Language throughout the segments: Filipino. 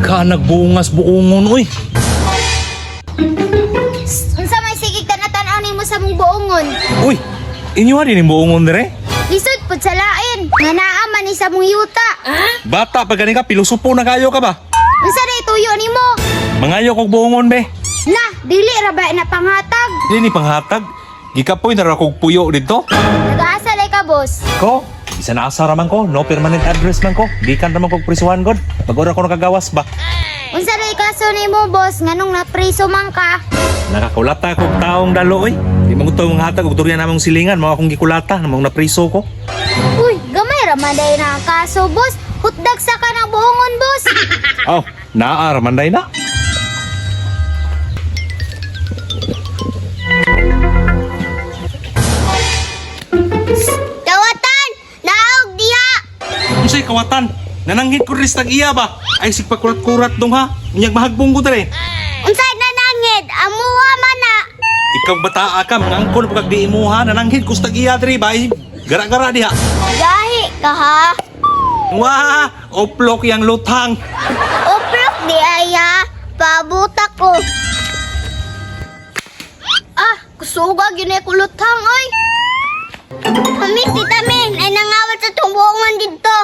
Ka nagbungas buongon uy. Unsa may sigig tanatan-aw nimo sa mong buongon? Uy, inyo din yung buongon dire? Lisod pud sa lain, nga naa man ni sa mong yuta. Bata pa gani ka, pilusupo na kayo ka ba? Unsa day tuyo nimo? Mangayo kog buongon be. Na, dili ra ba na panghatag? Dili ni panghatag. Gikapoy na ra kog puyo dito. Nag-asa lay ka, boss. Ko, isa na asa raman ko, no permanent address man ko. Gikan raman kog prisuhan god. Pag-ora ko nakagawas ba? Unsa day kaso nimo, boss? Nganong napriso man ka? Nakakulata kog taong dalo oy. Di man ko mga hatag og turya namong silingan, mga akong gikulata namong napriso ko. Uy, gamay ra man day na ang kaso, boss. Hutdag sa ka ng buongon, boss. Aw, naa raman day na. Dawatan! Naog diha! Unsay kawatan? Nananghit ko ris tag-iya ba? Ay sigpakurat-kurat dong ha. Unyag mahagbong ko dere. Unsay nanangid? Amuha man na! Ikaw bataa ka, mangangkon pagka di mo ha. Nananghit ko tag-iya dere ba? Ay, gara-gara diha. Gahi ka ha? Wah, oplok yang lutang. Uplok di aya. Pabuta ko. Ah, kusuga gini kulutang oy. Mami, tita Min, ay nangawat sa tumbungan dito.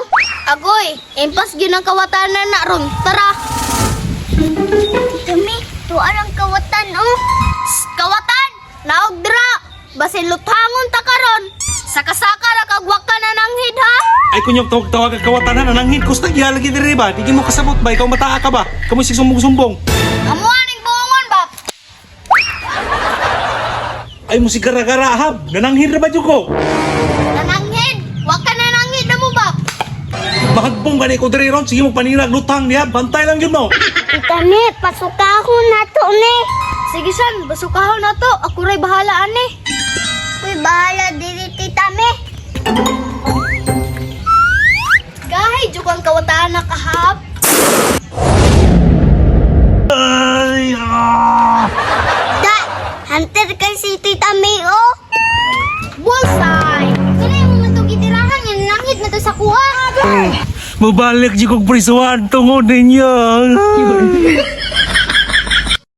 Agoy, impas ginang kawatanan na ron. Tara. Tita Min, tuan ang kawatan oh. Kawatan, naog dra. Basin lutangon ta karon. Saka-saka ra kagwak ka na nang hid ha. Ay kunyog tawag ang kawatanan. Nananghit ko tag-iya lagi dere ba? Di mo kasabot ba? Ikaw mataa ka ba? Kamu si sumbong-sumbong. Amuha ning buongon ba? Ay mo si gara-gara ha. Nananghit ra ba dyan ko? Nananghid, wag ka nananghid na mo ba? Mahagbong gani ko dere ron. Sige mo panirag lutang niya. Bantay lang yun mo. Tita Mi, pasukahon na to ni. Sige san, basukahon na to. Ako ray bahala ani. Uy, bahala dili Tita Mi. Gahay, jukang kawataan na kahap. Ay, Da, hunter kay si Tita Mi oh. Bullseye! Kaya mo man to gitirahan yan, nangit na to sa kuha. Mabalik di kong prisuhan tungod ninyo.